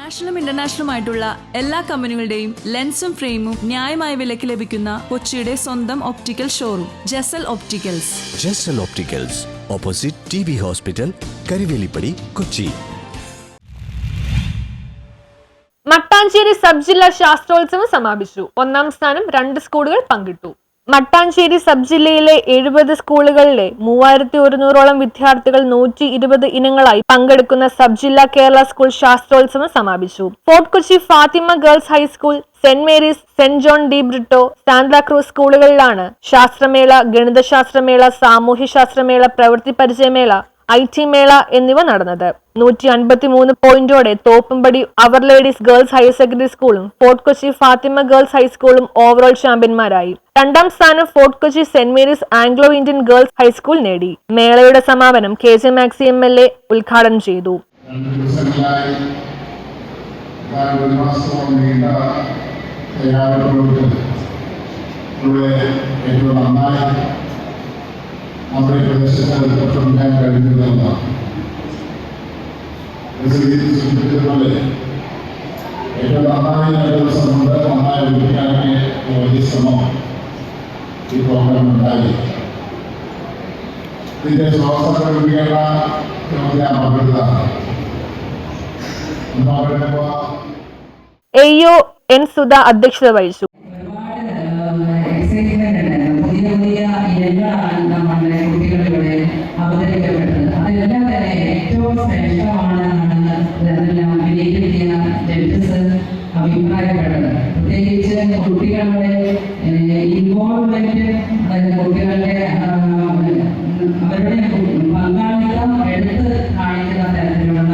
നാഷണലും ഇന്റർനാഷണലുമായിട്ടുള്ള എല്ലാ കമ്പനികളുടെയും ലെൻസും ഫ്രെയിമും ന്യായമായ വിലയ്ക്ക് ലഭിക്കുന്ന കൊച്ചിയുടെ സ്വന്തം optical showroom Jesal opticals. Jesal opticals, opposite TB hospital, Karivelippady, Kochi. Mattancherry sub ജില്ലാ ശാസ്ത്രോത്സവം സമാപിച്ചു. ഒന്നാം സ്ഥാനം 2 സ്കൂളുകൾ പങ്കിട്ടു. മട്ടാഞ്ചേരി സബ് ജില്ലയിലെ 70 സ്കൂളുകളിലെ 3100ഓളം വിദ്യാർത്ഥികൾ 120 ഇനങ്ങളായി പങ്കെടുക്കുന്ന സബ് ജില്ലാ കേരള സ്കൂൾ ശാസ്ത്രോത്സവം സമാപിച്ചു. Fort Kochi Fathima girls high school, Saint Mary's, Saint John De Britto, Santa Cruz സ്കൂളുകളിലാണ് ശാസ്ത്രമേള, ഗണിതശാസ്ത്രമേള, സാമൂഹ്യശാസ്ത്രമേള, പ്രവൃത്തി പരിചയമേള, IT മേള എന്നിവ നടന്നത്. 153 പോയിന്റോടെ Thoppumpady Our Lady's girls higher secondary സ്കൂളും ഫോർട്ട് കൊച്ചി ഫാത്തിമ ഗേൾസ് ഹൈസ്കൂളും ഓവറോൾ ചാമ്പ്യന്മാരായി. 2ാം സ്ഥാനം Fort Kochi Saint Mary's Anglo Indian girls high school നേടി. മേളയുടെ സമാപനം KJ മാക്സി MLA ഉദ്ഘാടനം ചെയ്തു. നമ്മുടെ പ്രദേശത്ത് പ്രവർത്തിക്കാൻ കഴിയുന്നതാണ്. സൂചിപ്പിച്ചതുപോലെ ഏറ്റവും നന്നായി ദിവസമുണ്ട്. നന്നായി ഒഴിപ്പിക്കാനൊക്കെ വലിയ ശ്രമം ഈ പ്രോഗ്രാം ഉണ്ടായി. ഇതിന്റെ ശ്വാസം ഒഴിപ്പിക്കേണ്ട AO N സുധ അധ്യക്ഷത വഹിച്ചു. പുതിയ ഇനങ്ങളാണ് നമ്മുടെ കുട്ടികളിലൂടെ അവതരിക്കപ്പെട്ടത്. അതെല്ലാം തന്നെ ഏറ്റവും ശ്രേഷ്ഠമാണെന്നാണ് അതെല്ലാം വിലയിരുത്തിയ ജഡ്ജസ് അഭിപ്രായപ്പെട്ടത്. പ്രത്യേകിച്ച് കുട്ടികളുടെ ഇൻവോൾവ്മെന്റ്, അതായത് കുട്ടികളുടെ അവരുടെ പങ്കാളിത്തം എടുത്ത് കാണിക്കുന്ന തരത്തിലുള്ള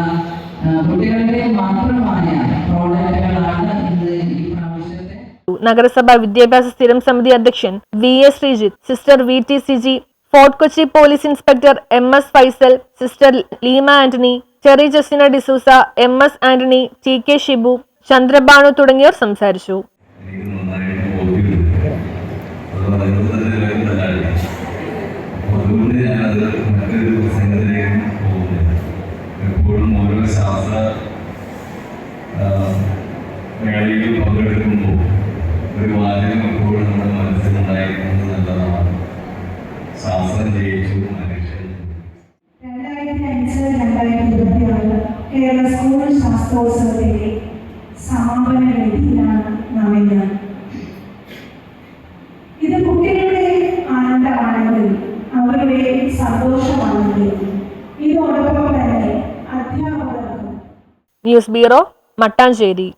കുട്ടികളുടെ മാത്രമായ പ്രോഡക്റ്റുകളാണ് ഇന്ന് ഈ പ്രാവശ്യത്തെ. നഗരസഭ വിദ്യാഭ്യാസ സ്ഥിരം സമിതി അധ്യക്ഷൻ VS Sreejith, sister VT Siji, Fort Kochi police inspector MS Faisal, sister Leema Antony, Cherry Justina D'Souza, MS Antony, TK Shibu, Chandrabanu തുടങ്ങിയവർ സംസാരിച്ചു. പങ്കെടുക്കുമ്പോൾ ഒരു വാചകം എപ്പോഴും നമ്മുടെ മനസ്സിലുണ്ടായിരിക്കുന്നത് നല്ലതാണ്. ശാസ്ത്രം ജയിച്ചു, മനുഷ്യൻ. 2005-2026 കേരള സ്കൂൾ ശാസ്ത്രോത്സവത്തിലെ സമാപന വേദിയിലാണ് നാം ഇന്ന്. ഇത് കുട്ടികളുടെ ആനന്ദമാണെങ്കിൽ, അവരുടെ സന്തോഷമാണെങ്കിൽ, ഇതോടൊപ്പം തന്നെ അധ്യാപകർക്കും. News bureau, Mattancherry.